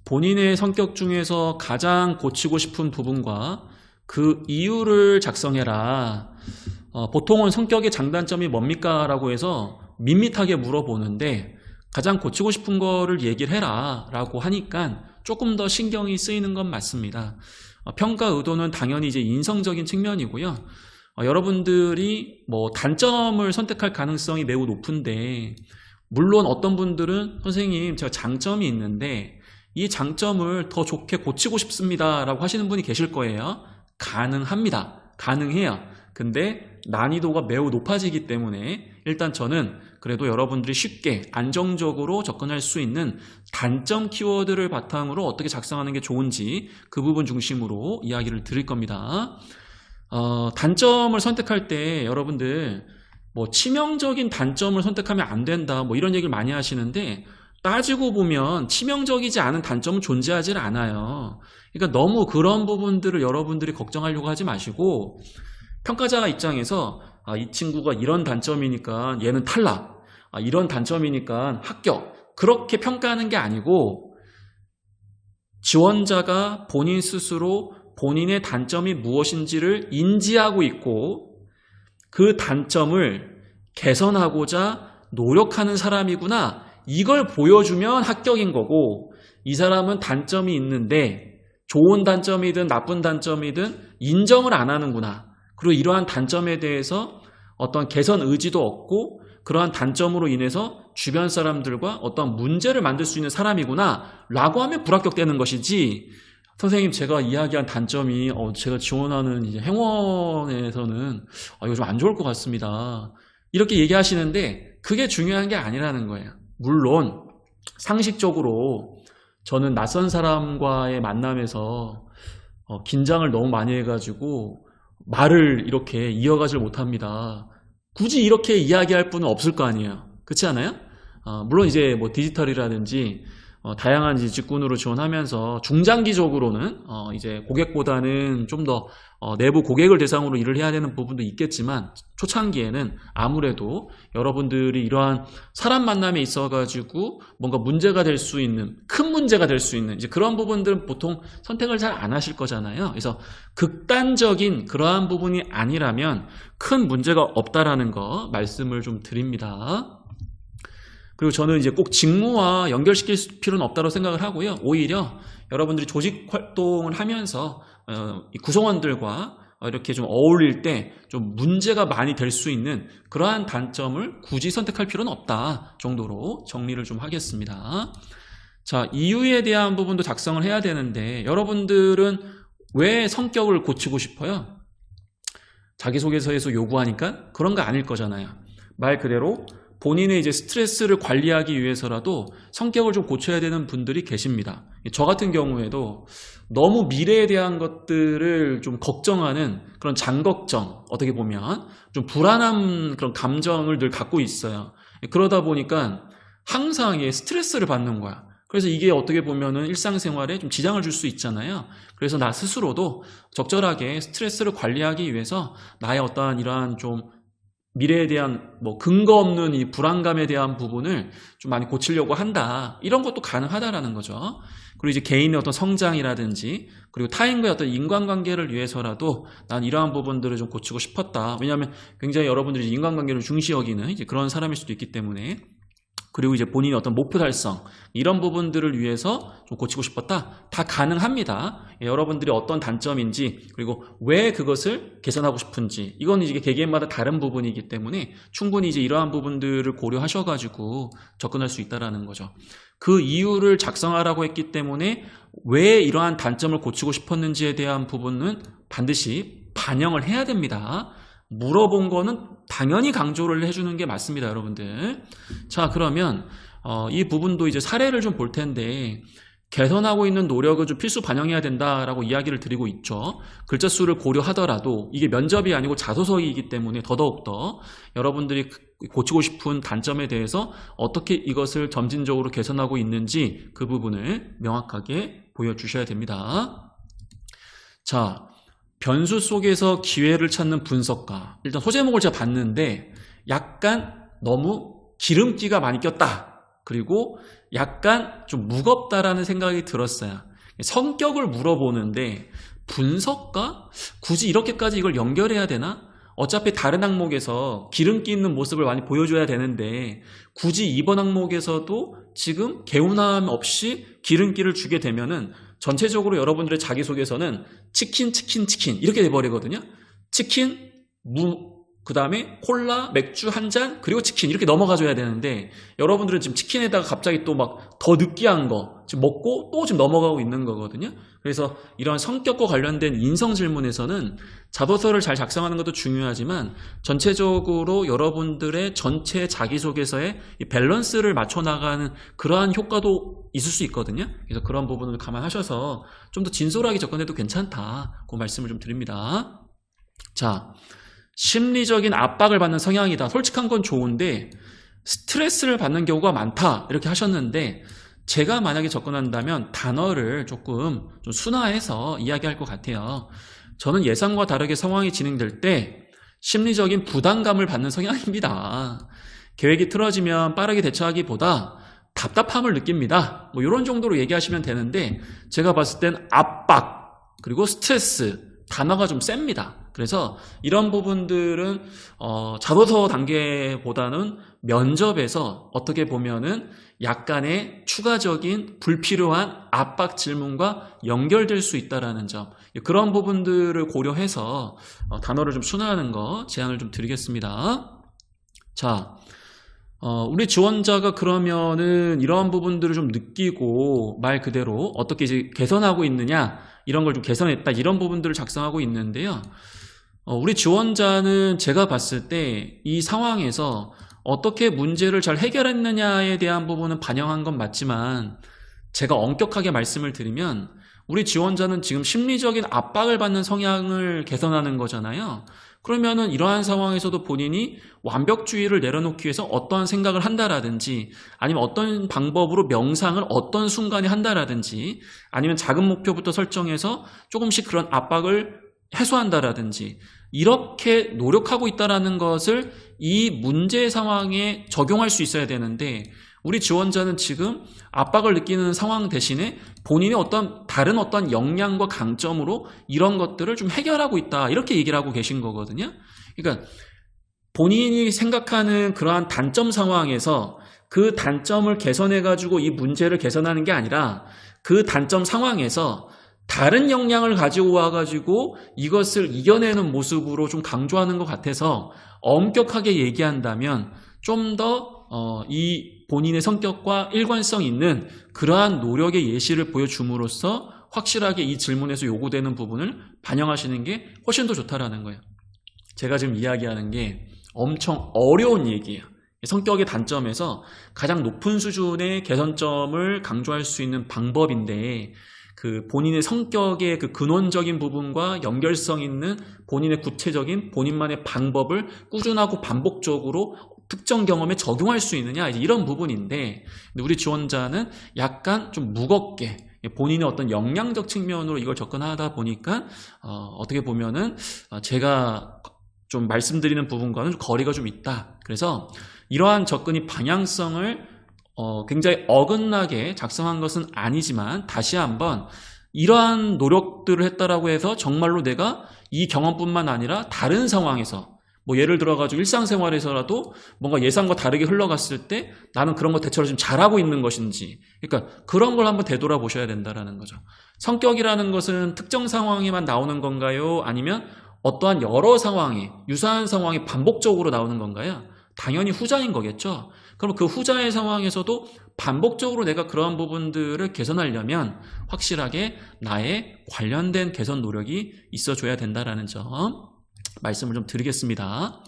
본인의 성격 중에서 가장 고치고 싶은 부분과 그 이유를 작성해라. 보통은 성격의 장단점이 뭡니까? 라고 해서 밋밋하게 물어보는데 가장 고치고 싶은 거를 얘기를 해라 라고 하니까 조금 더 신경이 쓰이는 건 맞습니다. 평가 의도는 당연히 이제 인성적인 측면이고요. 여러분들이 뭐 단점을 선택할 가능성이 매우 높은데, 물론 어떤 분들은 선생님 제가 장점이 있는데 이 장점을 더 좋게 고치고 싶습니다 라고 하시는 분이 계실 거예요. 가능합니다. 가능해요. 근데 난이도가 매우 높아지기 때문에 일단 저는 그래도 여러분들이 쉽게 안정적으로 접근할 수 있는 단점 키워드를 바탕으로 어떻게 작성하는 게 좋은지 그 부분 중심으로 이야기를 드릴 겁니다. 단점을 선택할 때 여러분들 뭐 치명적인 단점을 선택하면 안 된다 뭐 이런 얘기를 많이 하시는데, 따지고 보면 치명적이지 않은 단점은 존재하지 않아요. 그러니까 너무 그런 부분들을 여러분들이 걱정하려고 하지 마시고, 평가자 입장에서 이 친구가 이런 단점이니까 얘는 탈락, 이런 단점이니까 합격, 그렇게 평가하는 게 아니고 지원자가 본인 스스로 본인의 단점이 무엇인지를 인지하고 있고 그 단점을 개선하고자 노력하는 사람이구나, 이걸 보여주면 합격인 거고, 이 사람은 단점이 있는데 좋은 단점이든 나쁜 단점이든 인정을 안 하는구나, 그리고 이러한 단점에 대해서 어떤 개선 의지도 없고 그러한 단점으로 인해서 주변 사람들과 어떤 문제를 만들 수 있는 사람이구나 라고 하면 불합격되는 것이지, 선생님 제가 이야기한 단점이 제가 지원하는 이제 행원에서는 이거 좀 안 좋을 것 같습니다, 이렇게 얘기하시는데 그게 중요한 게 아니라는 거예요. 물론 상식적으로 저는 낯선 사람과의 만남에서 긴장을 너무 많이 해가지고 말을 이렇게 이어가질 못합니다. 굳이 이렇게 이야기할 분은 없을 거 아니에요. 그렇지 않아요? 물론 이제 뭐 디지털이라든지 다양한 이제 직군으로 지원하면서 중장기적으로는 이제 고객보다는 좀 더 내부 고객을 대상으로 일을 해야 되는 부분도 있겠지만, 초창기에는 아무래도 여러분들이 이러한 사람 만남에 있어가지고 뭔가 문제가 될 수 있는, 큰 문제가 될 수 있는 이제 그런 부분들은 보통 선택을 잘 안 하실 거잖아요. 그래서 극단적인 그러한 부분이 아니라면 큰 문제가 없다라는 거 말씀을 좀 드립니다. 그리고 저는 이제 꼭 직무와 연결시킬 필요는 없다고 생각을 하고요. 오히려 여러분들이 조직 활동을 하면서 구성원들과 이렇게 좀 어울릴 때 좀 문제가 많이 될 수 있는 그러한 단점을 굳이 선택할 필요는 없다 정도로 정리를 좀 하겠습니다. 자, 이유에 대한 부분도 작성을 해야 되는데, 여러분들은 왜 성격을 고치고 싶어요? 자기소개서에서 요구하니까 그런 거 아닐 거잖아요. 말 그대로 본인의 이제 스트레스를 관리하기 위해서라도 성격을 좀 고쳐야 되는 분들이 계십니다. 저 같은 경우에도 너무 미래에 대한 것들을 좀 걱정하는 그런 장걱정, 어떻게 보면 좀 불안한 그런 감정을 늘 갖고 있어요. 그러다 보니까 항상 스트레스를 받는 거야. 그래서 이게 어떻게 보면은 일상생활에 좀 지장을 줄 수 있잖아요. 그래서 나 스스로도 적절하게 스트레스를 관리하기 위해서 나의 어떠한 이러한 좀 미래에 대한 뭐 근거 없는 이 불안감에 대한 부분을 좀 많이 고치려고 한다, 이런 것도 가능하다라는 거죠. 그리고 이제 개인의 어떤 성장이라든지 그리고 타인과의 어떤 인간관계를 위해서라도 난 이러한 부분들을 좀 고치고 싶었다. 왜냐하면 굉장히 여러분들이 인간관계를 중시 여기는 이제 그런 사람일 수도 있기 때문에. 그리고 이제 본인의 어떤 목표 달성, 이런 부분들을 위해서 좀 고치고 싶었다. 다 가능합니다. 여러분들이 어떤 단점인지, 그리고 왜 그것을 개선하고 싶은지, 이건 이제 개개인마다 다른 부분이기 때문에 충분히 이제 이러한 부분들을 고려하셔가지고 접근할 수 있다라는 거죠. 그 이유를 작성하라고 했기 때문에 왜 이러한 단점을 고치고 싶었는지에 대한 부분은 반드시 반영을 해야 됩니다. 물어본 거는 당연히 강조를 해주는 게 맞습니다, 여러분들. 자, 그러면 이 부분도 이제 사례를 좀 볼 텐데, 개선하고 있는 노력을 좀 필수 반영해야 된다라고 이야기를 드리고 있죠. 글자 수를 고려하더라도 이게 면접이 아니고 자소서이기 때문에 더더욱더 여러분들이 고치고 싶은 단점에 대해서 어떻게 이것을 점진적으로 개선하고 있는지 그 부분을 명확하게 보여주셔야 됩니다. 자, 변수 속에서 기회를 찾는 분석가. 일단 소제목을 제가 봤는데 약간 너무 기름기가 많이 꼈다, 그리고 약간 좀 무겁다라는 생각이 들었어요. 성격을 물어보는데 분석과 굳이 이렇게까지 이걸 연결해야 되나? 어차피 다른 항목에서 기름기 있는 모습을 많이 보여줘야 되는데 굳이 이번 항목에서도 지금 개운함 없이 기름기를 주게 되면은 전체적으로 여러분들의 자기소개서는 치킨 이렇게 돼버리거든요. 치킨, 그 다음에 콜라, 맥주 한 잔, 그리고 치킨 이렇게 넘어가줘야 되는데 여러분들은 지금 치킨에다가 갑자기 또 막 더 느끼한 거 지금 먹고 또 지금 넘어가고 있는 거거든요. 그래서 이런 성격과 관련된 인성 질문에서는 자소서를 잘 작성하는 것도 중요하지만 전체적으로 여러분들의 전체 자기소개서에 이 밸런스를 맞춰 나가는 그러한 효과도 있을 수 있거든요. 그래서 그런 부분을 감안하셔서 좀 더 진솔하게 접근해도 괜찮다. 그 말씀을 좀 드립니다. 자, 심리적인 압박을 받는 성향이다. 솔직한 건 좋은데 스트레스를 받는 경우가 많다. 이렇게 하셨는데 제가 만약에 접근한다면 단어를 조금 좀 순화해서 이야기할 것 같아요. 저는 예상과 다르게 상황이 진행될 때 심리적인 부담감을 받는 성향입니다. 계획이 틀어지면 빠르게 대처하기보다 답답함을 느낍니다. 뭐 이런 정도로 얘기하시면 되는데 제가 봤을 땐 압박 그리고 스트레스 단어가 좀 셉니다. 그래서 이런 부분들은 자소서 단계보다는 면접에서 어떻게 보면은 약간의 추가적인 불필요한 압박 질문과 연결될 수 있다는 점, 그런 부분들을 고려해서 단어를 좀 순화하는 거 제안을 좀 드리겠습니다. 자, 우리 지원자가 그러면은 이러한 부분들을 좀 느끼고 말 그대로 어떻게 이제 개선하고 있느냐, 이런 걸 좀 개선했다, 이런 부분들을 작성하고 있는데요. 우리 지원자는 제가 봤을 때 이 상황에서 어떻게 문제를 잘 해결했느냐에 대한 부분은 반영한 건 맞지만 제가 엄격하게 말씀을 드리면 우리 지원자는 지금 심리적인 압박을 받는 성향을 개선하는 거잖아요. 그러면은 이러한 상황에서도 본인이 완벽주의를 내려놓기 위해서 어떠한 생각을 한다라든지 아니면 어떤 방법으로 명상을 어떤 순간에 한다라든지 아니면 작은 목표부터 설정해서 조금씩 그런 압박을 해소한다라든지 이렇게 노력하고 있다라는 것을 이 문제 상황에 적용할 수 있어야 되는데 우리 지원자는 지금 압박을 느끼는 상황 대신에 본인의 다른 어떤 역량과 강점으로 이런 것들을 좀 해결하고 있다, 이렇게 얘기를 하고 계신 거거든요. 그러니까 본인이 생각하는 그러한 단점 상황에서 그 단점을 개선해가지고 이 문제를 개선하는 게 아니라 그 단점 상황에서 다른 역량을 가지고 와가지고 이것을 이겨내는 모습으로 좀 강조하는 것 같아서 엄격하게 얘기한다면 좀 더 이 본인의 성격과 일관성 있는 그러한 노력의 예시를 보여줌으로써 확실하게 이 질문에서 요구되는 부분을 반영하시는 게 훨씬 더 좋다라는 거예요. 제가 지금 이야기하는 게 엄청 어려운 얘기예요. 성격의 단점에서 가장 높은 수준의 개선점을 강조할 수 있는 방법인데 그 본인의 성격의 그 근원적인 부분과 연결성 있는 본인의 구체적인 본인만의 방법을 꾸준하고 반복적으로 특정 경험에 적용할 수 있느냐, 이런 부분인데 우리 지원자는 약간 좀 무겁게 본인의 어떤 역량적 측면으로 이걸 접근하다 보니까 어떻게 보면은 제가 좀 말씀드리는 부분과는 거리가 좀 있다. 그래서 이러한 접근이 방향성을 굉장히 어긋나게 작성한 것은 아니지만 다시 한번 이러한 노력들을 했다라고 해서 정말로 내가 이 경험뿐만 아니라 다른 상황에서 뭐 예를 들어가지고 일상생활에서라도 뭔가 예상과 다르게 흘러갔을 때 나는 그런 거 대처를 좀 잘하고 있는 것인지, 그러니까 그런 걸 한번 되돌아보셔야 된다는 거죠. 성격이라는 것은 특정 상황에만 나오는 건가요? 아니면 어떠한 여러 상황에, 유사한 상황에 반복적으로 나오는 건가요? 당연히 후자인 거겠죠. 그럼 그 후자의 상황에서도 반복적으로 내가 그러한 부분들을 개선하려면 확실하게 나의 관련된 개선 노력이 있어줘야 된다는 점 말씀을 좀 드리겠습니다.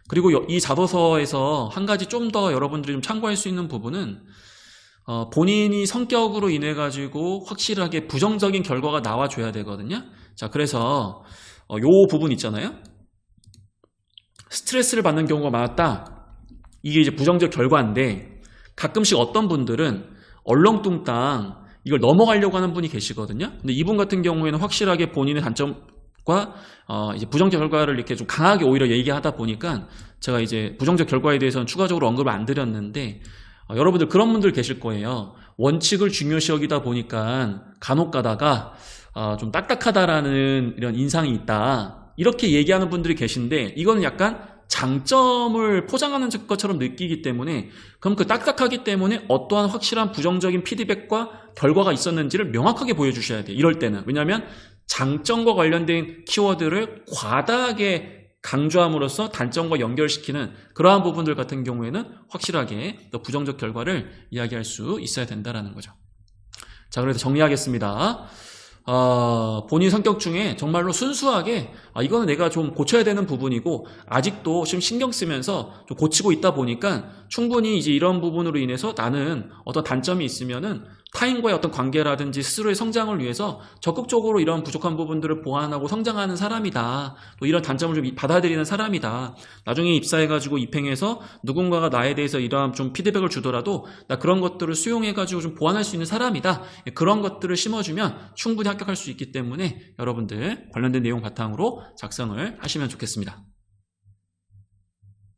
그리고 이 자소서에서 한 가지 좀 더 여러분들이 좀 참고할 수 있는 부분은 본인이 성격으로 인해 가지고 확실하게 부정적인 결과가 나와줘야 되거든요. 자, 그래서 요 부분 있잖아요. 스트레스를 받는 경우가 많았다. 이게 이제 부정적 결과인데 가끔씩 어떤 분들은 얼렁뚱땅 이걸 넘어가려고 하는 분이 계시거든요. 근데 이분 같은 경우에는 확실하게 본인의 단점과 이제 부정적 결과를 이렇게 좀 강하게 오히려 얘기하다 보니까 제가 이제 부정적 결과에 대해서는 추가적으로 언급을 안 드렸는데 여러분들 그런 분들 계실 거예요. 원칙을 중요시 여기다 보니까 간혹 가다가 좀 딱딱하다라는 이런 인상이 있다. 이렇게 얘기하는 분들이 계신데 이거는 약간 장점을 포장하는 것처럼 느끼기 때문에 그럼 그 딱딱하기 때문에 어떠한 확실한 부정적인 피드백과 결과가 있었는지를 명확하게 보여주셔야 돼요. 이럴 때는. 왜냐하면 장점과 관련된 키워드를 과다하게 강조함으로써 단점과 연결시키는 그러한 부분들 같은 경우에는 확실하게 또 부정적 결과를 이야기할 수 있어야 된다는 거죠. 자, 그래서 정리하겠습니다. 본인 성격 중에 정말로 순수하게 이거는 내가 좀 고쳐야 되는 부분이고 아직도 좀 신경 쓰면서 좀 고치고 있다 보니까 충분히 이제 이런 부분으로 인해서 나는 어떤 단점이 있으면은 타인과의 어떤 관계라든지 스스로의 성장을 위해서 적극적으로 이런 부족한 부분들을 보완하고 성장하는 사람이다. 또 이런 단점을 좀 받아들이는 사람이다. 나중에 입사해가지고 입행해서 누군가가 나에 대해서 이러한 좀 피드백을 주더라도 나 그런 것들을 수용해가지고 좀 보완할 수 있는 사람이다. 그런 것들을 심어주면 충분히 합격할 수 있기 때문에 여러분들 관련된 내용 바탕으로 작성을 하시면 좋겠습니다.